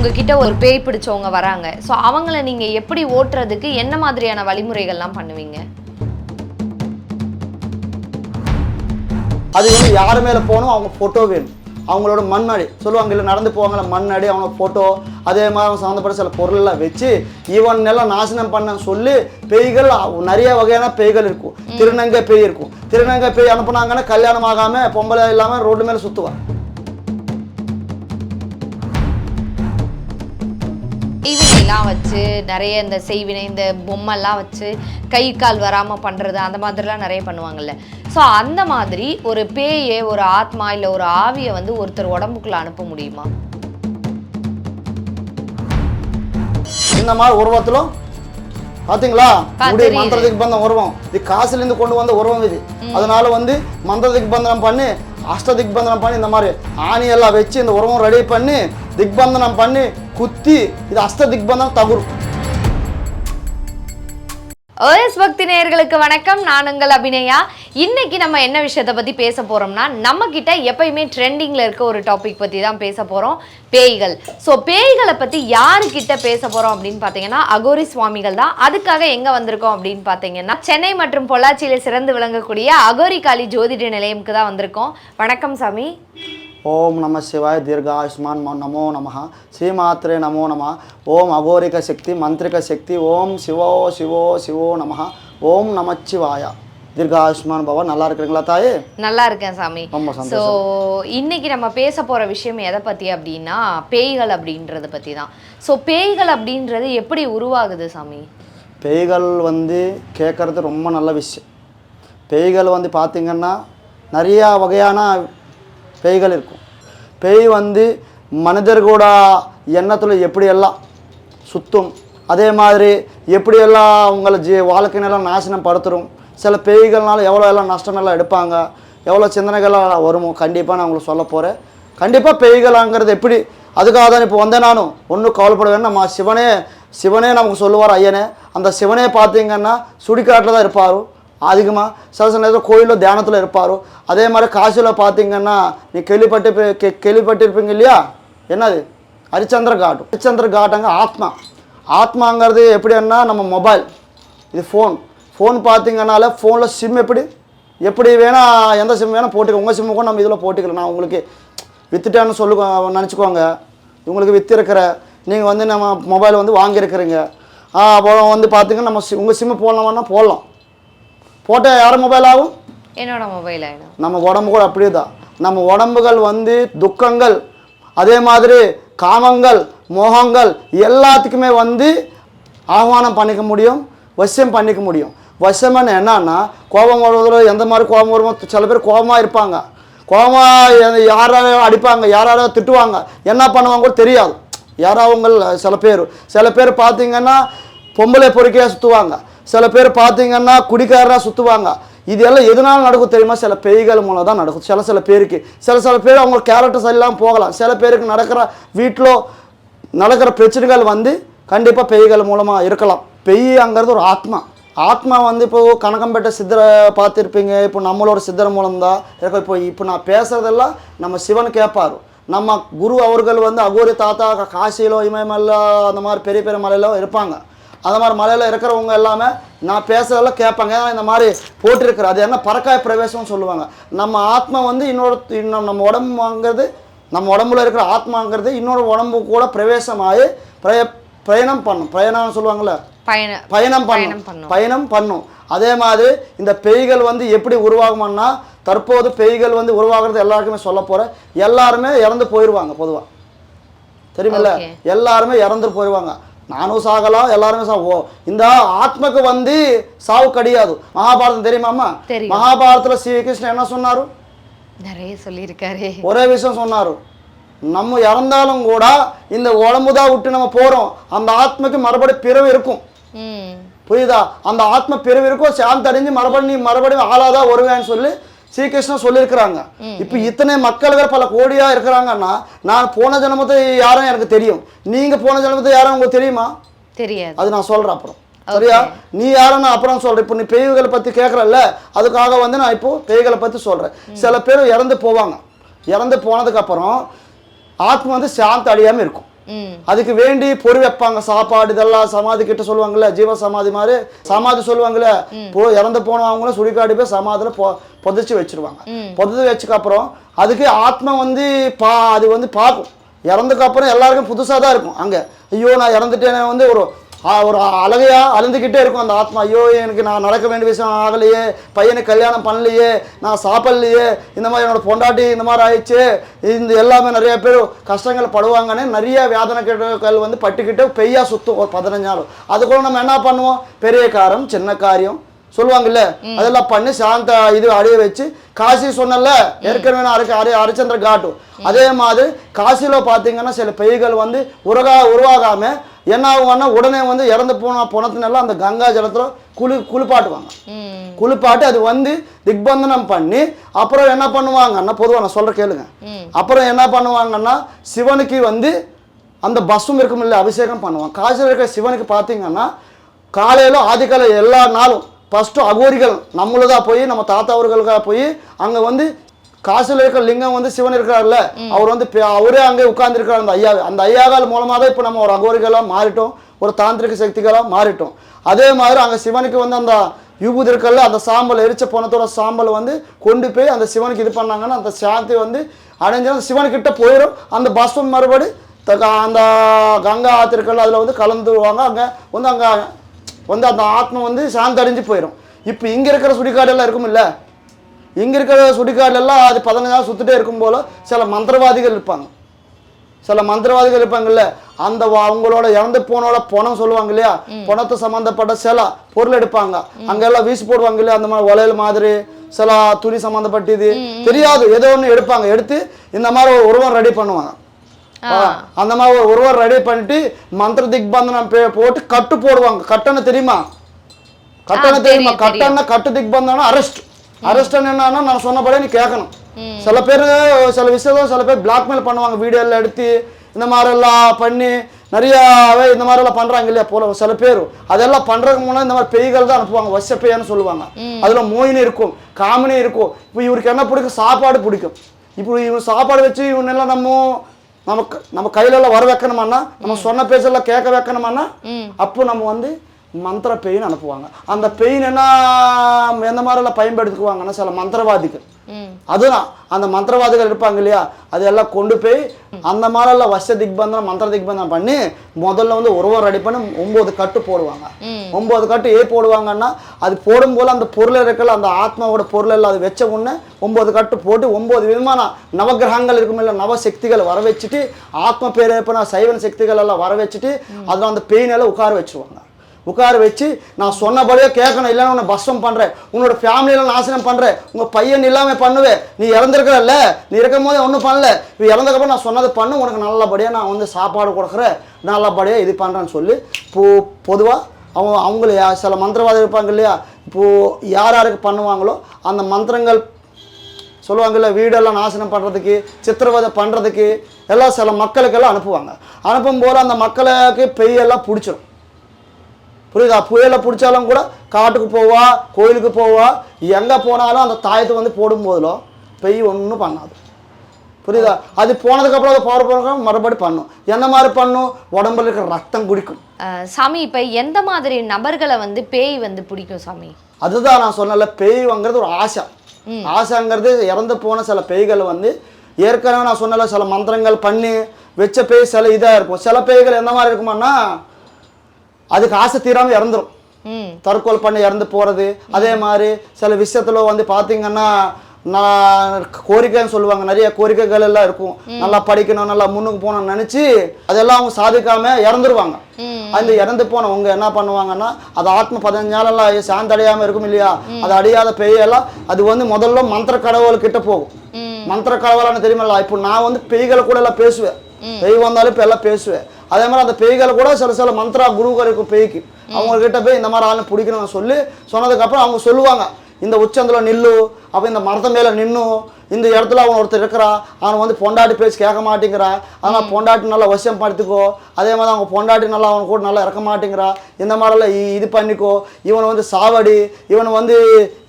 உங்ககிட்ட ஒரு பேய் பிடிச்சவங்க வராங்க. ஸோ அவங்கள நீங்க எப்படி ஓட்டுறதுக்கு என்ன மாதிரியான வழிமுறைகள்லாம் பண்ணுவீங்க? அது வந்து யார் மேலே போகணும், அவங்க ஃபோட்டோ வேணும். அவங்களோட மண்ணாடி சொல்லுவாங்க இல்லை, நடந்து போவாங்கள மண்ணாடி, அவங்க ஃபோட்டோ, அதே மாதிரி அவங்க சம்மந்தப்பட்ட சில பொருளெல்லாம் வச்சு ஈவன் எல்லாம் நாசனம் பண்ண சொல்லி பேய்கள் நிறைய வகையான பேய்கள் இருக்கும். திருநங்கை பேய் இருக்கும். திருநங்கை பேய் அனுப்புனாங்கன்னா கல்யாணம் ஆகாமல் பொம்பளை இல்லாமல் ரோடு மேலே சுற்றுவான். செய்வினைலாம் வச்சு நிறைய இந்த செய்வினை, இந்த பொம்மைலாம் வச்சு கை கால் வராமல் பண்ணுறது, அந்த மாதிரிலாம் நிறைய பண்ணுவாங்கல்ல. ஸோ அந்த மாதிரி ஒரு பேயை, ஒரு ஆத்மா இல்லை ஒரு ஆவியை வந்து ஒருத்தர் உடம்புக்குள்ளே அனுப்ப முடியுமா? இந்த மாதிரி உருவத்திலும் பார்த்தீங்களா, மந்திரத்துக்கு பந்தம் உருவம் இது காசுலேருந்து கொண்டு வந்த உருவம் இது. அதனால வந்து மந்திரத்துக்கு பந்தனம் பண்ணி அஷ்ட திக்பந்தனம் பண்ணி இந்த மாதிரி ஆணியெல்லாம் வச்சு இந்த உருவம் ரெடி பண்ணி திக்பந்தனம் பண்ணி குத்தி இது அஷ்ட திக்பந்தனம் தகுரும். OS பக்தி நேயர்களுக்கு வணக்கம். நான் உங்கள் அபிநயா. இன்னைக்கு நம்ம என்ன விஷயத்தை பற்றி பேச போகிறோம்னா, நம்ம கிட்ட எப்பயுமே ட்ரெண்டிங்கில் இருக்க ஒரு டாபிக் பற்றி தான் பேச போகிறோம், பேய்கள். ஸோ பேய்களை பற்றி யாருக்கிட்ட பேச போகிறோம் அப்படின்னு பார்த்தீங்கன்னா அகோரி சுவாமிகள் தான். அதுக்காக எங்கே வந்திருக்கோம் அப்படின்னு பார்த்தீங்கன்னா சென்னை மற்றும் பொள்ளாச்சியில் சிறந்து விளங்கக்கூடிய அகோரி காளி ஜோதிட நிலையமுக்கு தான் வந்திருக்கோம். வணக்கம் சாமி. ஓம் நம சிவாய தீர்காயுஷ்மான் நமோ நம ஸ்ரீமாத்ரே நமோ நம. ஓம் அகோரிக சக்தி மந்திரிக சக்தி ஓம் சிவோ சிவோ சிவோ நம. ஓம் நமச்சிவாய தீர்காயுஷ்மான் பவன். நல்லா இருக்கிறீங்களா தாயே? நல்லா இருக்கேன் சாமி. ஸோ இன்னைக்கு நம்ம பேச போகிற விஷயம் எதை பற்றி அப்படின்னா பேய்கள் அப்படின்றத பற்றி தான். ஸோ பேய்கள் அப்படின்றது எப்படி உருவாகுது சாமி? பேய்கள் வந்து கேட்குறது ரொம்ப நல்ல விஷயம். பேய்கள் வந்து பார்த்திங்கன்னா நிறையா வகையான பேய்கள் இருக்கும். பேய் வந்து மனிதர்களோட எண்ணத்தில் எப்படியெல்லாம் சுற்றும், அதே மாதிரி எப்படியெல்லாம் அவங்கள வாழ்க்கையினெல்லாம் நாசனம் படுத்துரும். சில பேய்கள்னால எவ்வளோ எல்லாம் நஷ்டமெல்லாம் எடுப்பாங்க, எவ்வளோ சிந்தனைகள்லாம் வருமோ கண்டிப்பாக நான் உங்களுக்கு சொல்ல போகிறேன். கண்டிப்பாக பேய்களாங்கிறது எப்படி, அதுக்காக தான் இப்போ வந்தேன். நானும் ஒன்றும் கவலைப்படுவேன். நம்ம சிவனே நமக்கு சொல்லுவார் ஐயனே. அந்த சிவனே பார்த்தீங்கன்னா சுடிக்காட்டில் தான் இருப்பார் அதிகமாக. சில நேரத்தில் கோயிலில் தியானத்தில் இருப்பார். அதே மாதிரி காசியில் பார்த்தீங்கன்னா நீ கேள்விப்பட்டிருப்பீங்க இல்லையா, என்னது ஹரிச்சந்திர காட். ஹரிச்சந்திர காட்டுங்க ஆத்மாங்கிறது எப்படின்னா நம்ம மொபைல், இது ஃபோன் பார்த்தீங்கன்னால ஃபோனில் சிம் எப்படி வேணால் எந்த சிம் வேணால் போட்டுக்கலாம். உங்கள் சிம்மு கூட நம்ம இதில் போட்டுக்கலாம். நான் உங்களுக்கு விற்றுட்டேன்னு நினச்சிக்கோங்க. உங்களுக்கு விற்றுருக்கிற நீங்கள் வந்து நம்ம மொபைல் வந்து வாங்கியிருக்கிறீங்க. அப்புறம் வந்து பார்த்தீங்கன்னா நம்ம உங்கள் சிம்மு போடலாமான்னா போடலாம். போட்டால் யார் மொபைல் ஆகும்? என்னோட மொபைல் ஆகிடும். நம்ம உடம்பு கூட அப்படியே தான். நம்ம உடம்புகள் வந்து துக்கங்கள், அதே மாதிரி காமங்கள், மோகங்கள் எல்லாத்துக்குமே வந்து ஆஹ்வானம் பண்ணிக்க முடியும், வசியம் பண்ணிக்க முடியும். வசியம்னு என்னன்னா கோபம் வருவதில் எந்த மாதிரி கோபம் வருமோ, சில பேர் கோபமாக இருப்பாங்க, கோபமாக யாராவது அடிப்பாங்க, யாராவது திட்டுவாங்க, என்ன பண்ணுவாங்க கூட தெரியாது. யாராவது சில பேர் பார்த்தீங்கன்னா பொம்பளை பொறுக்கையாக சுற்றுவாங்க, சில பேர் பார்த்தீங்கன்னா குடிக்காரராக சுற்றுவாங்க. இது எல்லாம் எதனால நடக்கும் தெரியுமா? சில பேய்கள் மூலம் தான் நடக்கும். சில பேருக்கு சில பேர் அவங்க கேரக்டர் சரியில்லாமல் போகலாம். சில பேருக்கு வீட்டில் நடக்கிற பிரச்சனைகள் வந்து கண்டிப்பாக பேய்கள் மூலமாக இருக்கலாம். பேய்ங்கிறது ஒரு ஆத்மா வந்து இப்போது கனகம்பேட்டை சித்தரை பார்த்துருப்பீங்க. இப்போ நம்மளோட சித்தர் மூலம்தான் இருக்கும். இப்போ நான் பேசுகிறதெல்லாம் நம்ம சிவன் கேட்பார். நம்ம குரு அவர்கள் வந்து அகோரி தாத்தா காசியிலோ இமயமலை அந்த மாதிரி பெரிய பெரிய மலையிலோ இருப்பாங்க. அந்த மாதிரி மலையில் இருக்கிறவங்க எல்லாமே நான் பேசுகிறதெல்லாம் கேட்பாங்க. ஏன்னா இந்த மாதிரி போட்டிருக்கிற அது என்ன பறக்காய பிரவேசம்னு சொல்லுவாங்க. நம்ம ஆத்மா வந்து நம்ம உடம்புங்கிறது, நம்ம உடம்புல இருக்கிற ஆத்மாங்கிறது இன்னொரு உடம்பு கூட பிரவேசமாகி பயணம் பண்ணும். பயணம்னு சொல்லுவாங்கள்ல, பயணம் பண்ணும். அதே மாதிரி இந்த பேய்கள் வந்து எப்படி உருவாகும்னா, தற்போது பேய்கள் வந்து உருவாகிறது எல்லாருக்குமே சொல்ல போகிறேன். எல்லாருமே இறந்து போயிடுவாங்க. பொதுவாக தெரியுமில்ல, எல்லாருமே இறந்து போயிடுவாங்க. நானும் சாகலாம், எல்லாருமே சாவோம். இந்த ஆத்மக்கு வந்து சாவு கிடையாது. மகாபாரதம் தெரியுமாம்மா? மகாபாரதத்துல ஸ்ரீகிருஷ்ணன் என்ன சொன்னாரு? நிறைய சொல்லியிருக்காரு. ஒரே விஷயம் சொன்னாரு, நம்ம இறந்தாலும் கூட இந்த உடம்புதான் விட்டு நம்ம போறோம், அந்த ஆத்மக்கு மறுபடி பிறவி இருக்கும். புரியுதா? அந்த ஆத்ம பிறவி இருக்கும், சாந்தி அடைஞ்சு மறுபடியும் ஆளாதான் வருவேன்னு சொல்லி ஸ்ரீகிருஷ்ணன் சொல்லியிருக்கிறாங்க. இப்போ இத்தனை மக்கள்கள் பல கோடியா இருக்கிறாங்கன்னா, நான் போன ஜென்மத்தை யாரும் எனக்கு தெரியும், நீங்க போன ஜென்மத்தை யாரும் உங்களுக்கு தெரியுமா? தெரியாது. அது நான் சொல்றேன் அப்புறம். சரியா? நீ யாரும் நான் அப்புறம் சொல்றேன். இப்போ நீ பேய்களை பத்தி கேட்கறல்ல, அதுக்காக வந்து நான் இப்போ பேய்களை பத்தி சொல்றேன். சில பேர் இறந்து போவாங்க. இறந்து போனதுக்கு அப்புறம் ஆத்மா வந்து சாந்தி அடையாம இருக்கும். அதுக்கு வேண்டி பொறி வைப்பாங்க, சாப்பாடு இதெல்லாம் சமாதி கிட்ட சொல்லுவாங்கல்ல, ஜீவ சமாதி மாதிரி சமாதி சொல்லுவாங்கல்ல, இறந்து போனவங்களும் சுடுகாடு போய் சமாதியில புதைச்சி வச்சிருவாங்க. புதைச்சி வச்சுக்க அப்புறம் அதுக்கு ஆத்மா வந்து அது வந்து பார்க்கும். இறந்துக்கு அப்புறம் எல்லாருக்கும் புதுசாக தான் இருக்கும். அங்கே ஐயோ நான் இறந்துட்டேன்னு வந்து ஒரு அழகையா அழுந்துக்கிட்டே இருக்கும் அந்த ஆத்மா. ஐயோ எனக்கு நான் நடக்க வேண்டிய விஷயம் ஆகலையே, பையனுக்கு கல்யாணம் பண்ணலையே, நான் சாப்பிடலையே, இந்த மாதிரி என்னோட பொண்டாட்டி இந்த மாதிரி ஆயிடுச்சு, இந்த எல்லாமே நிறைய பேர் கஷ்டங்கள் படுவாங்கன்னு நிறைய வேதனை கேட்டுகள் வந்து பட்டுக்கிட்டு பெய்யா சுற்றும் ஒரு 15 நாள். அதுக்குள்ள நம்ம என்ன பண்ணுவோம், பெரிய காரம் சின்ன காரியம் சொல்லுவாங்கல்ல, அதெல்லாம் பண்ணி சாந்த இது அடைய வச்சு காசி சொன்னல ஏற்கனவே ஹரிச்சந்திர காட்டு. அதே மாதிரி காசியில பார்த்தீங்கன்னா சில பெய்கள் வந்து உருவாகாம என்ன ஆகும்னா உடனே வந்து இறந்து போன பணத்தினெல்லாம் அந்த கங்கா ஜலத்தில் குளிப்பாட்டுவாங்க. குளிப்பாட்டு அது வந்து திக்பந்தனம் பண்ணி அப்புறம் என்ன பண்ணுவாங்கன்னா, பொதுவாக நான் சொல்ற கேளுங்க, அப்புறம் என்ன பண்ணுவாங்கன்னா சிவனுக்கு வந்து அந்த பஸ்ஸும் இருக்கும் இல்லை அபிஷேகம் பண்ணுவாங்க. காசியில் இருக்கிற சிவனுக்கு பார்த்தீங்கன்னா காலையில் ஆதிக்காலை எல்லா நாளும் ஃபஸ்ட்டு அகோரிகள் நம்மளதான் போய் நம்ம தாத்தா அவர்களுக்காக போய் அங்கே வந்து காசில் இருக்கிற லிங்கம் வந்து சிவன் இருக்கிறார்ல, அவர் வந்து அவரே அங்கே உட்கார்ந்துருக்கிறார் அந்த ஐயா. அந்த ஐயாக்கள் மூலமாக தான் இப்போ நம்ம ஒரு அகோரிகளாக மாறிட்டோம், ஒரு தாந்திரிக சக்திகளாக மாறிட்டோம். அதே மாதிரி அங்கே சிவனுக்கு வந்து அந்த யூபூதி இருக்கல, அந்த சாம்பல் எரிச்ச பணத்தோட சாம்பல் வந்து கொண்டு போய் அந்த சிவனுக்கு இது பண்ணாங்கன்னா அந்த சாந்தி வந்து அடைஞ்சாலும் சிவனுக்கிட்ட போயிடும். அந்த பஸ்வம் மறுபடி அந்த கங்கா ஆத்திருக்கல அதில் வந்து கலந்துருவாங்க. அங்கே வந்து அந்த ஆத்மா வந்து சாந்தி அடைஞ்சு போயிடும். இப்போ இங்கே இருக்கிற சுடிக்காடெல்லாம் இருக்கும் இல்லை, இங்கே இருக்கிற சுடிக்காடெல்லாம் அது 15 நாள் சுற்றிட்டே இருக்கும் போல சில மந்திரவாதிகள் இருப்பாங்க. சில மந்திரவாதிகள் இருப்பாங்கல்ல, அந்த அவங்களோட இறந்து போனோட பணம் சொல்லுவாங்க இல்லையா, பணத்தை சம்மந்தப்பட்ட சில பொருள் எடுப்பாங்க. அங்கெல்லாம் வீசி போடுவாங்க இல்லையா, அந்த மாதிரி வளையல் மாதிரி சில துணி சம்மந்தப்பட்டது தெரியாது ஏதோ ஒன்று எடுப்பாங்க. எடுத்து இந்த மாதிரி ஒரு உருவம் ரெடி பண்ணுவாங்க. அந்த மாதிரி ஒரு உருவம் ரெடி பண்ணிட்டு மந்திர திக்பந்தனம் போட்டு கட்டு போடுவாங்க. கட்டணம் தெரியுமா? கட்டணம் தெரியுமா? கட்டணம் கட்டு திக்பந்தனம் அரெஸ்ட் என்னன்னா நான் சொன்னபடியே நீ கேட்கணும். சில பேர் சில விஷயம் சில பேர் பிளாக்மெயில் பண்ணுவாங்க, வீடியோ எல்லாம் எடுத்து இந்த மாதிரி எல்லாம் பண்ணி நிறையாவே இந்த மாதிரி எல்லாம் பண்றாங்க இல்லையா போல சில பேர். அதெல்லாம் பண்றதுக்கு முன்னாடி இந்த மாதிரி பெய்கள் தான் அனுப்புவாங்க, வச பெய்யான்னு சொல்லுவாங்க. அதுல மோயினி இருக்கும், காமினி இருக்கும். இப்போ இவருக்கு என்ன பிடிக்கும், சாப்பாடு பிடிக்கும். இப்போ இவன் சாப்பாடு வச்சு இவனெல்லாம் நம்ம கையில எல்லாம் வர வைக்கணுமானா, நம்ம சொன்ன பேச்செல்லாம் கேட்க வைக்கணுமானா, அப்போ நம்ம வந்து மந்திர பெயின் அனுப்புவாங்க. அந்த பெயின் என்ன எந்த மாதிரி எல்லாம் பயன்படுத்துக்குவாங்கன்னா சில மந்திரவாதிகள், அதுதான் அந்த மந்திரவாதிகள் இருப்பாங்க இல்லையா, அதெல்லாம் கொண்டு போய் அந்த மாதிரிலாம் வச திக்பந்தனம் மந்திர திக்பந்தனம் பண்ணி முதல்ல வந்து உருவம் ரெடி பண்ணி 9 கட்டு போடுவாங்க. 9 கட்டு போடுவாங்கன்னா அது போடும் போல அந்த பொருள் இருக்கல, அந்த ஆத்மாவோட பொருள் எல்லாம் அது வச்ச உடனே 9 கட்டு போட்டு 9 விதமான நவகிரகங்கள் இருக்கும் இல்லை, நவசக்திகளை வர வச்சுட்டு ஆத்ம பேரேப்பன சைவன் சக்திகள் எல்லாம் வர வச்சுட்டு அதில் அந்த பெயின் எல்லாம் உட்கார வச்சுருவாங்க. உட்கார வச்சு நான் சொன்னபடியே கேட்கணும், இல்லைன்னா உன்னை பஸ்வம் பண்ணுறேன், உன்னோட ஃபேமிலியெல்லாம் நாசனம் பண்ணுறேன், உங்கள் பையன் இல்லாமல் பண்ணுவேன், நீ இறந்துருக்கிறல்ல, நீ இருக்கும் போதே ஒன்றும் பண்ணல, இப்போ இறந்ததுக்கப்புறம் நான் சொன்னது பண்ணு, உனக்கு நல்லபடியாக நான் வந்து சாப்பாடு கொடுக்குறேன், நல்லபடியாக இது பண்ணுறேன்னு சொல்லி பொதுவாக அவங்கள சில மந்திரவாதி இருப்பாங்க இல்லையா, இப்போது யாருக்கு பண்ணுவாங்களோ அந்த மந்திரங்கள் சொல்லுவாங்கல்ல, வீடெல்லாம் நாசனம் பண்ணுறதுக்கு சித்திரவதை பண்ணுறதுக்கு எல்லாம் சில மக்களுக்கெல்லாம் அனுப்புவாங்க. அனுப்பும் போது அந்த மக்களுக்கு பெய்யெல்லாம் பிடிச்சிடும். புரியுதா? புயலை பிடிச்சாலும் கூட காட்டுக்கு போவா, கோயிலுக்கு போவா, எங்கே போனாலும் அந்த தாயத்தை வந்து போடும் போதிலும் பெய் ஒன்றும் பண்ணாது. புரியுதா? அது போனதுக்கப்புறம் அதை பவர் போன மறுபடி பண்ணும். என்ன மாதிரி பண்ணும், உடம்புல இருக்கிற ரத்தம் குடிக்கும். சாமி, இப்போ எந்த மாதிரி நபர்களை வந்து பேய் வந்து பிடிக்கும் சாமி? அதுதான் நான் சொன்னல, பேய்ங்கிறது ஒரு ஆசை. ஆசைங்கிறது இறந்து போன சில பேய்கள் வந்து ஏற்கனவே நான் சொன்னல சில மந்திரங்கள் பண்ணி வச்ச பேய் சில இதாக இருக்கும். சில பேய்கள் எந்த மாதிரி இருக்குமான்னா அதுக்கு ஆசை தீராமல் இறந்துடும், தற்கொலை பண்ணி இறந்து போகிறது. அதே மாதிரி சில விஷயத்தில் வந்து பார்த்தீங்கன்னா நான் கோரிக்கைன்னு சொல்லுவாங்க, நிறைய கோரிக்கைகள் எல்லாம் இருக்கும், நல்லா படிக்கணும் நல்லா முன்னுக்கு போகணும்னு நினச்சி அதெல்லாம் அவங்க சாதிக்காமல் இறந்துருவாங்க. அந்த இறந்து போனவங்க என்ன பண்ணுவாங்கன்னா அது ஆத்ம 15 நாளெல்லாம் சாந்தி அடையாமல் இருக்கும் இல்லையா, அது அடையாத பெய்யெல்லாம் அது வந்து முதல்ல மந்திர கடவுள்கிட்ட போகும். மந்திர கடவுளான்னு தெரியுமில்ல, இப்போ நான் வந்து பெய்களை கூட எல்லாம் பேசுவேன், பெய் வந்தாலும் இப்போ எல்லாம் பேசுவேன். அதே மாதிரி அந்த பேய்களை கூட சில மந்திரா குருக்கள் இருக்கும் பேய்க்கு, அவங்கக்கிட்ட போய் இந்த மாதிரி ஆளுன்னு பிடிக்கணும்னு சொன்னதுக்கப்புறம் அவங்க சொல்லுவாங்க, இந்த உச்சந்தில் நில்லு, அப்போ இந்த மரத்த மேலே நின்னும், இந்த இடத்துல அவன் ஒருத்தர் இருக்கிறான், அவன் வந்து பொண்டாட்டி பேச்சு கேட்க மாட்டேங்கிறான், அதனால் பொண்டாட்டி நல்லா வசியம் படுத்திக்கோ, அதே மாதிரி அவங்க பொண்டாட்டி நல்லா அவன் கூட நல்லா இறக்க மாட்டேங்கிறா, இந்த மாதிரிலாம் இது பண்ணிக்கோ, இவனை வந்து சாவடி, இவனை வந்து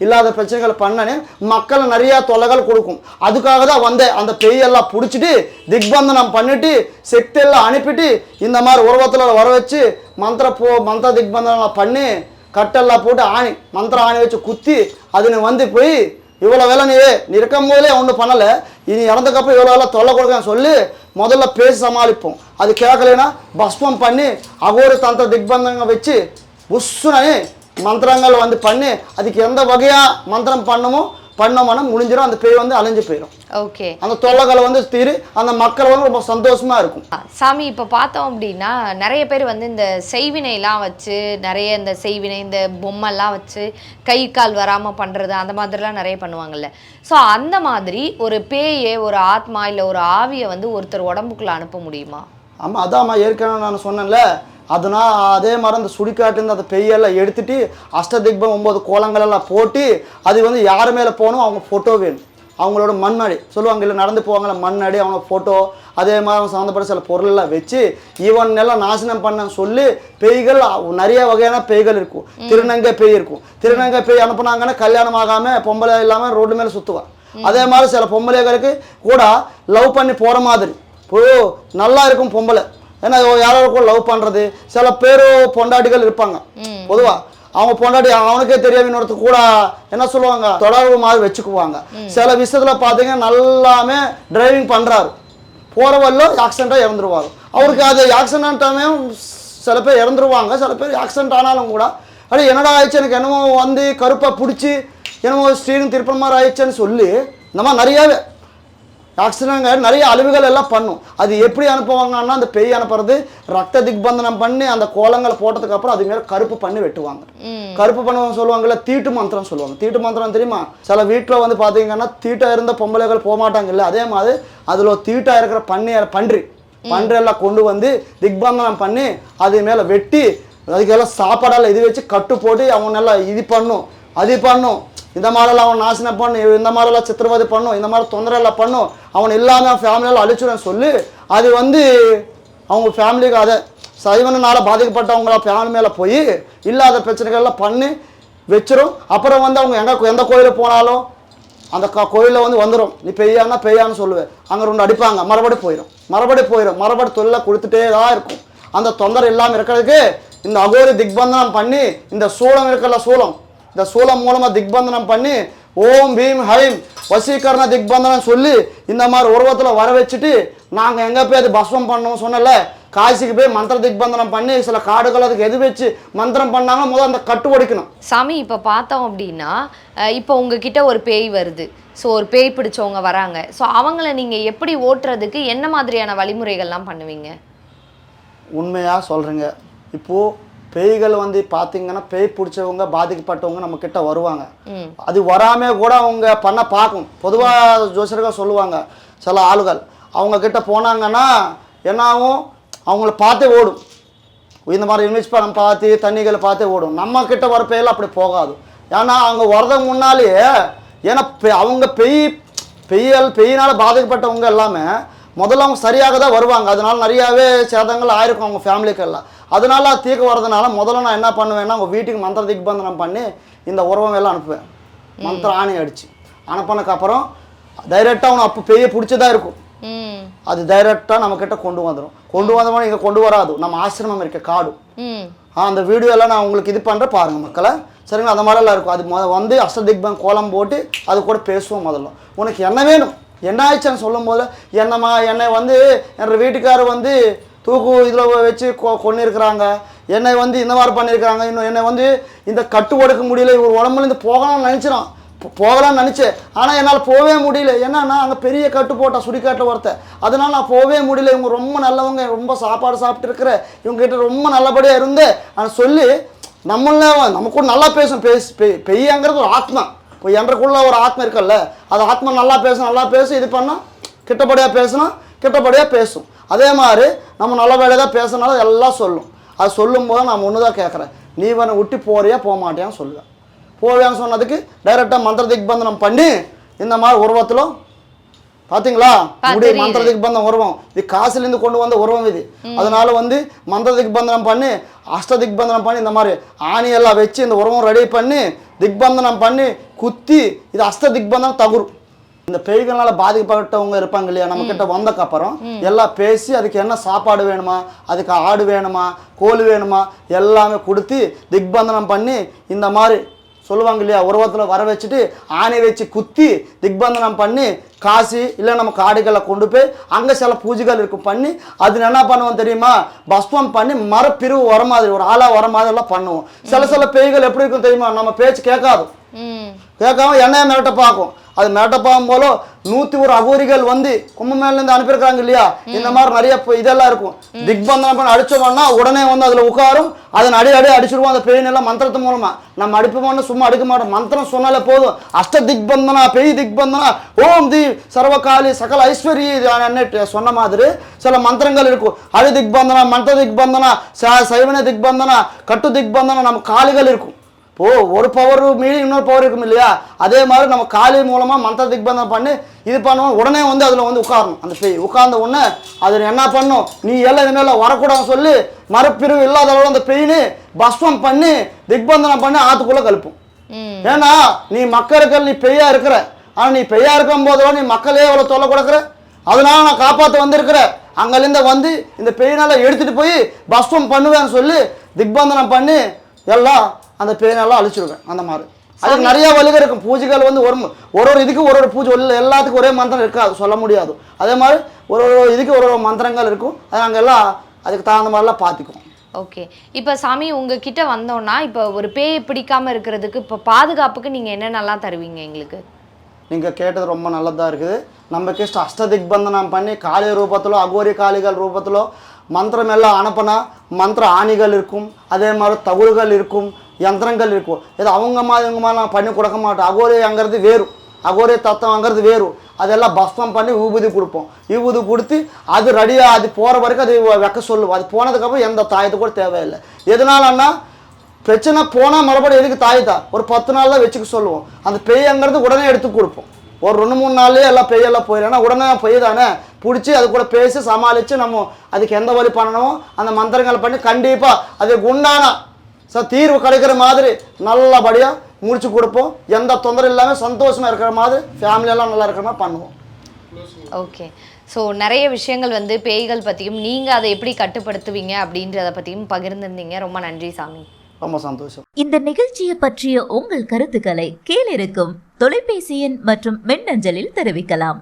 இல்லாத பிரச்சனைகளை பண்ணனே மக்கள் நிறையா தொல்லைகள் கொடுக்கும். அதுக்காக தான் வந்து அந்த பெய்யெல்லாம் பிடிச்சிட்டு திக்பந்தனம் பண்ணிட்டு செக்டெல்லாம் அனுப்பிட்டு இந்த மாதிரி உருவத்தில் வர வச்சு மந்திர திக்பந்தனம் பண்ணி கட்டெல்லாம் போட்டு மந்திர ஆணி வச்சு குத்தி அது வந்து போய் இவ்வளோ வேலை நீ இருக்கும் போதே ஒன்றும் பண்ணலை, இனி இறந்தக்கப்புறம் இவ்வளோ வேலை தொல்லை கொடுக்கன்னு சொல்லி முதல்ல பேசி சமாளிப்போம். அது கேட்கலைன்னா பஸ்பம் பண்ணி அகோரி தந்திர திக்பந்தங்க வச்சு உஸ்ஸுனே மந்திரங்கள் வந்து பண்ணி அதுக்கு எந்த வகையாக மந்திரம் பண்ணோம்னா முடிஞ்சிடும், அந்த பேய் வந்து அழிஞ்சு போயிடும். ஓகே, அந்த தொல்லைகளை வந்து தீரு, அந்த மக்கள் வந்து ரொம்ப சந்தோஷமா இருக்கும். சாமி இப்போ பார்த்தோம் அப்படின்னா நிறைய பேர் வந்து இந்த செய்வினைலாம் வச்சு நிறைய இந்த செய்வினை இந்த பொம்மைலாம் வச்சு கை கால் வராமல் பண்ணுறது அந்த மாதிரிலாம் நிறைய பண்ணுவாங்கல்ல. ஸோ அந்த மாதிரி ஒரு பேயை ஒரு ஆத்மா இல்லை ஒரு ஆவியை வந்து ஒருத்தர் உடம்புக்குள்ளே அனுப்ப முடியுமா? ஆமாம், அதாம்மா ஏற்கனவே நான் சொன்னேன்ல, அதனால் அதே மாதிரி அந்த சுடிக்காட்டுலேருந்து அந்த பெய்யெல்லாம் எடுத்துட்டு அஷ்டதிக்பம் 9 கோலங்கள் எல்லாம் போட்டு அது வந்து யார் மேலே போகணும் அவங்க ஃபோட்டோ வேணும், அவங்களோட மண்ணாடி சொல்லுவாங்க இல்லை நடந்து போவாங்கள்ல மண்ணாடி அவங்க ஃபோட்டோ, அதே மாதிரி அவங்க சம்மந்தப்பட்ட சில பொருளெல்லாம் வச்சு இவன் எல்லாம் நாசனம் பண்ண சொல்லி பேய்கள் நிறைய வகையான பேய்கள் இருக்கும். திருநங்கை பேய் இருக்கும், திருநங்கை பேய் அனுப்புனாங்கன்னா கல்யாணம் ஆகாமல் பொம்பளை இல்லாமல் ரோடு மேலே சுற்றுவான். அதே மாதிரி சில பொம்பளைகளுக்கு கூட லவ் பண்ணி போகிற மாதிரி நல்லா இருக்கும் பொம்பளை, ஏன்னா யாராருக்கும் லவ் பண்ணுறது. சில பேர் பொண்டாட்டிகள் இருப்பாங்க பொதுவாக, அவங்க பொண்டாட்டி அவனுக்கே தெரியாம இன்னொருத்த கூட என்ன சொல்லுவாங்க தொடர்பு மாதிரி வச்சுக்குவாங்க. சில விஷயத்துல பார்த்தீங்கன்னா நல்லாமே டிரைவிங் பண்ணுறாரு, போகிற வரலும் ஆக்சிடெண்ட்டாக இறந்துருவாங்க. அவருக்கு அது ஆக்சிடென்ட்டாமே சில பேர் இறந்துருவாங்க, சில பேர் ஆக்சிடென்ட் ஆனாலும் கூட அப்படி என்னடா ஆயிடுச்சு எனக்கு என்னமோ வந்து கருப்பாக பிடிச்சி என்னமோ ஸ்ரீரங்க திருப்பம் மாதிரி ஆயிடுச்சுன்னு சொல்லி இந்த மாதிரி நிறையாவே ஆக்சிடென்ட்ங்க நிறைய அழிவுகள் எல்லாம் பண்ணும். அது எப்படி அனுப்புவாங்கன்னா அந்த பேய் அனுப்புறது ரத்த திக்பந்தனம் பண்ணி அந்த கோலங்களை போட்டதுக்கு அப்புறம் அது மேலே கருப்பு பண்ணி வெட்டுவாங்க. கருப்பு பண்ணுவாங்க சொல்லுவாங்கல்ல, தீட்டு மந்திரம் சொல்லுவாங்க. தீட்டு மந்திரம் தெரியுமா? சில வீட்டில் வந்து பார்த்தீங்கன்னா தீட்டா இருந்த பொம்பளைகள் போக மாட்டாங்கல்ல, அதே மாதிரி அதில் தீட்டா இருக்கிற பன்றி எல்லாம் கொண்டு வந்து திக்பந்தனம் பண்ணி அது மேலே வெட்டி அதுக்கெல்லாம் சாப்பாடெல்லாம் இது வச்சு கட்டு போட்டு அவங்க நல்லா இது பண்ணும் அது பண்ணும், இந்த மாதிரிலாம் அவன் நாசனம் பண்ணும், இந்த மாதிரிலாம் சித்திரவதை பண்ணும், இந்த மாதிரி தொந்தரெல்லாம் பண்ணும், அவன் இல்லாமல் ஃபேமிலியெல்லாம் அழிச்சுடுன்னு சொல்லி அது வந்து அவங்க ஃபேமிலிக்கு அதை சைவனால பாதிக்கப்பட்டவங்கள ஃபேமிலி மேலே போய் இல்லாத பிரச்சனைகள்லாம் பண்ணி வச்சிரும். அப்புறம் வந்து அவங்க எந்த கோயிலுக்கு போனாலும் அந்த கோயிலில் வந்து வந்துடும், நீ பெய்யான்னு சொல்லுவேன், அங்கே 2 அடிப்பாங்க, மறுபடி தொல்லை கொடுத்துட்டே தான் இருக்கும். அந்த தொந்தரை இல்லாமல் இருக்கிறதுக்கு இந்த அகோரி திக்பந்தனம் பண்ணி இந்த சூளம் இருக்கல இந்த சூளம் மூலமாக திக்பந்தனம் பண்ணி ஓம் பீம் ஹைம் வசீகரண திக்பந்தனம் சொல்லி இந்த மாதிரி உருவத்தில் வர வச்சுட்டு நாங்கள் எங்கே போய் அது பஸ்வம் பண்ணோம் சொன்னல, காசிக்கு போய் மந்திர திக்பந்தனம் பண்ணி சில காடுகள் அதுக்கு எது வச்சு மந்திரம் பண்ணாங்க முதல் அந்த கட்டு ஒடிக்கணும். சாமி இப்போ பார்த்தோம் அப்படின்னா இப்போ உங்ககிட்ட ஒரு பேய் வருது, ஸோ ஒரு பேய் பிடிச்சவங்க வராங்க, ஸோ அவங்கள நீங்கள் எப்படி ஓட்டுறதுக்கு என்ன மாதிரியான வழிமுறைகள்லாம் பண்ணுவீங்க? உண்மையாக சொல்கிறேங்க, இப்போது பேய்கள் வந்து பார்த்தீங்கன்னா பேய் பிடிச்சவங்க பாதிக்கப்பட்டவங்க நம்ம கிட்ட வருவாங்க, அது வராமல் கூட அவங்க பண்ண பார்க்கும். பொதுவாக ஜோசியர்கள் சொல்லுவாங்க சில ஆளுகள் அவங்க கிட்ட போனாங்கன்னா என்னாகும் அவங்கள பார்த்தே ஓடும், இந்த மாதிரி இமேஜ் படம் பார்த்து தண்ணிகளை பார்த்தே ஓடும். நம்ம கிட்ட வர பேயில் அப்படி போகாது, ஏன்னா அவங்க வரதுக்கு முன்னாலேயே ஏன்னா அவங்க பெய்யினால் பாதிக்கப்பட்டவங்க எல்லாமே முதல்ல அவங்க சரியாக தான் வருவாங்க, அதனால நிறையாவே சேதங்கள் ஆயிருக்கும் அவங்க ஃபேமிலிக்கெல்லாம். அதனால தீர்க்க வர்றதுனால முதல்ல நான் என்ன பண்ணுவேன்னா அவங்க வீட்டுக்கு மந்திர திக்பந்தனம் பண்ணி இந்த உறவம் எல்லாம் அனுப்புவேன், மந்திர ஆணி அடிச்சு அனுப்பினதுக்கப்புறம் டைரெக்டாக அவனை அப்போ பெய்ய பிடிச்சதா இருக்கும், அது டைரெக்டாக நம்ம கிட்ட கொண்டு வந்தோம்னா இங்கே கொண்டு வராது, நம்ம ஆசிரமம் இருக்க காடு. அந்த வீடியோ எல்லாம் நான் உங்களுக்கு இது பண்ணுறேன் பாருங்க மக்களை, சரிங்களா? அந்த மாதிரிலாம் இருக்கும். அது வந்து அஷ்டதிக்பம் கோலம் போட்டு அது கூட பேசுவோம். முதல்ல உனக்கு என்ன வேணும் என்ன ஆயிடுச்சுன்னு சொல்லும் போது என்னை வந்து என் வீட்டுக்காரர் வந்து தூக்கு இதில் வச்சு கொண்டிருக்கிறாங்க, என்னை வந்து இந்த மாதிரி பண்ணியிருக்கிறாங்க, இன்னும் என்னை வந்து இந்த கட்டு ஒடுக்க முடியல, இவர் உடம்புலேருந்து போகலாம்னு நினச்சேன், ஆனால் என்னால் போகவே முடியல, ஏன்னா அங்கே பெரிய கட்டு போட்டால் சுடிக்காட்டில் ஒருத்தர், அதனால் நான் போகவே முடியல, இவங்க ரொம்ப நல்லவங்க, ரொம்ப சாப்பாடு சாப்பிட்டு இருக்கிற இவங்ககிட்ட ரொம்ப நல்லபடியாக இருந்தேன் ஆனால் சொல்லி நமக்கு நல்லா பேசும். பெய்யங்கிறது ஒரு ஆத்மா, இப்போ என்றக்குள்ள ஒரு ஆத்மா இருக்கல்ல, அது ஆத்மா நல்லா பேசும் இது பண்ணால் கிட்டப்படியாக பேசும். அதே மாதிரி நம்ம நல்ல வேலையாக தான் பேசுனாலும் எல்லாம் சொல்லும். அது சொல்லும் போது நான் ஒன்று தான் கேட்குறேன், நீ வேணை விட்டு போறியா போக மாட்டியான்னு சொல்லுவேன். போவேன்னு சொன்னதுக்கு டைரெக்டாக மந்திர திக்பந்தனம் பண்ணி இந்த மாதிரி உருவத்தில் பாத்தீங்களா மந்திர திக்பந்தம் உருவம் இது காசுல இருந்து கொண்டு வந்த உருவம் இது. அதனால வந்து மந்திர திக்பந்தனம் பண்ணி அஷ்ட திக்பந்தனம் பண்ணி இந்த மாதிரி ஆணி எல்லாம் வச்சு இந்த உருவம் ரெடி பண்ணி திக்பந்தனம் பண்ணி குத்தி இது அஷ்ட திக்பந்தனம் தகுரு. இந்த பேய்களால பாதிக்கப்பட்டவங்க இருப்பாங்க இல்லையா, நம்ம கிட்ட வந்தக்கப்புறம் எல்லாம் பேசி அதுக்கு என்ன சாப்பாடு வேணுமா, அதுக்கு ஆடு வேணுமா, கோழி வேணுமா எல்லாமே கொடுத்து திக்பந்தனம் பண்ணி இந்த மாதிரி சொல்லுவாங்க இல்லையா, உருவத்தில் வர வச்சுட்டு ஆணை வச்சு குத்தி திக்பந்தனம் பண்ணி காசி இல்லை நம்ம காடுகளை கொண்டு போய் அங்கே சில பூஜைகள் இருக்கும் பண்ணி அது என்ன பண்ணுவோம் தெரியுமா, பஸ்பம் பண்ணி மரப்பிரிவு வர மாதிரி ஒரு ஆளாக வர மாதிரி எல்லாம் பண்ணுவோம். சில பேய்கள் எப்படி இருக்கும் தெரியுமா, நம்ம பேச்சு கேட்காது, கேட்காம எண்ணெயை மிரட்ட பார்க்கும். அது மிரட்ட பார்க்கும் போல 101 அகோரிகள் வந்து கும்பமேலேருந்து அனுப்பியிருக்காங்க இல்லையா, இந்த மாதிரி நிறைய இதெல்லாம் இருக்கும். திக்பந்தனம் பண்ணி அடிச்சோம்னா உடனே வந்து அதில் உட்காரும், அதன் அடி அடிச்சிருவோம். அந்த பேய் எல்லாம் மந்திரத்து மூலமா நம்ம அடிப்போம்னு சும்மா அடிக்க மாட்டோம், மந்திரம் சொன்னாலே போதும். அஷ்ட திக்பந்தனா பேய் திக்பந்தனா ஓம் தி சர்வகாலி சகல ஐஸ்வர்ய சொன்ன மாதிரி சில மந்திரங்கள் இருக்கும். அடி திக்பந்தனா, மந்திர திக்பந்தனா, சைவன திக்பந்தனா, கட்டு திக்பந்தனா, நம்ம காலிகள் இருக்கும். ஒரு பவர் மீறி இன்னொரு பவர் இருக்கும் இல்லையா, அதே மாதிரி நம்ம காலி மூலமா மந்திர திக்பந்தனம் பண்ணி இது பண்ணுவோம். உடனே வந்து அதுல வந்து உட்காரணும். அந்த பேய் உட்கார்ந்த உடனே அது என்ன பண்ணும், நீ எல்லாம் இனிமேல் வரக்கூடாதுன்னு சொல்லி மரப்பிரிவு இல்லாத அளவு அந்த பெயின்னு பஸ்பம் பண்ணி திக்பந்தனம் பண்ணி ஆத்துக்குள்ள கழுப்பும். ஏன்னா நீ மக்களுக்கு நீ பெய்யா இருக்கிற, ஆனா நீ பெய்யா இருக்கும் போதெல்லாம் நீ மக்களே எவ்வளவு தொல்லை கொடுக்குற, அதனால நான் காப்பாற்ற வந்திருக்கிற, அங்கிருந்து வந்து இந்த பெயினால எடுத்துட்டு போய் பஸ்பம் பண்ணுவேன்னு சொல்லி திக்பந்தனம் பண்ணி எல்லாம் அந்த பேனெல்லாம் அழிச்சிருவேன். அந்த மாதிரி அதுக்கு நிறைய வழிகள் இருக்கும். பூஜைகள் வந்து ஒரு இதுக்கு ஒரு பூஜை எல்லாத்துக்கும் ஒரே மந்திரம் இருக்காது, சொல்ல முடியாது. அதே மாதிரி ஒரு இதுக்கு ஒரு மந்திரங்கள் இருக்கும். அது நாங்கள் எல்லாம் அதுக்கு தகுந்த மாதிரிலாம் பார்த்துக்குவோம். ஓகே, இப்போ சாமி உங்ககிட்ட வந்தோன்னா இப்போ ஒரு பேயை பிடிக்காமல் இருக்கிறதுக்கு இப்போ பாதுகாப்புக்கு நீங்கள் என்னென்னலாம் தருவீங்க எங்களுக்கு? நீங்கள் கேட்டது ரொம்ப நல்லதாக இருக்குது. நம்ம கிட்ட அஷ்ட திக்பந்தனம் பண்ணி காளி ரூபத்திலோ அகோரி காளிகள் ரூபத்திலோ மந்திரம் எல்லாம் அனுப்பினா மந்திர ஆணிகள் இருக்கும், அதே மாதிரி தகுடுகள் இருக்கும், யந்திரங்கள் இருக்கும். இது அவங்க மாதிரி இவங்க மாதிரி நான் பண்ணி கொடுக்க மாட்டோம். அகோரிங்கிறது வேறு, அகோரி தத்துவங்கிறது வேறு. அதெல்லாம் பஸ்பம் பண்ணி ஊபூதி கொடுப்போம். ஊபூதி கொடுத்து அது ரெடியாக அது போகிற வரைக்கும் அது வைக்க சொல்லுவோம். அது போனதுக்கப்புறம் எந்த தாயத்து கூட தேவையில்லை. எதனாலன்னா பிரச்சனை போனால் மறுபடியும் எதுக்கு தாயத்தா ஒரு 10 நாள் தான் வச்சுக்க சொல்லுவோம். அந்த பேய்ங்கிறது உடனே எடுத்து கொடுப்போம். ஒரு 2-3 நாள்லேயே எல்லாம் பெய்யெல்லாம் போயிடும். ஏன்னா உடனே பெய் தானே பிடிச்சி அது கூட பேசி சமாளித்து நம்ம அதுக்கு எந்த வழி பண்ணணுமோ அந்த மந்திரங்களை பண்ணி கண்டிப்பாக அதுக்கு உண்டான தீர்வு கிடைக்கிற மாதிரி நல்லபடியாக முடிச்சு கொடுப்போம். எந்த தொந்தரவு இல்லாமல் சந்தோஷமாக இருக்கிற மாதிரி ஃபேமிலியெல்லாம் நல்லா இருக்கிற மாதிரி பண்ணுவோம். ஓகே, ஸோ நிறைய விஷயங்கள் வந்து பேய்கள் பற்றியும் நீங்கள் அதை எப்படி கட்டுப்படுத்துவீங்க அப்படின்றத பற்றியும் பகிர்ந்துருந்தீங்க. ரொம்ப நன்றி சாமி. ரொம்ப சந்தோஷம். இந்த நிகழ்ச்சியை பற்றிய உங்கள் கருத்துக்களை கீழிருக்கும் தொலைபேசி எண் மற்றும் மின்னஞ்சலில் தெரிவிக்கலாம்.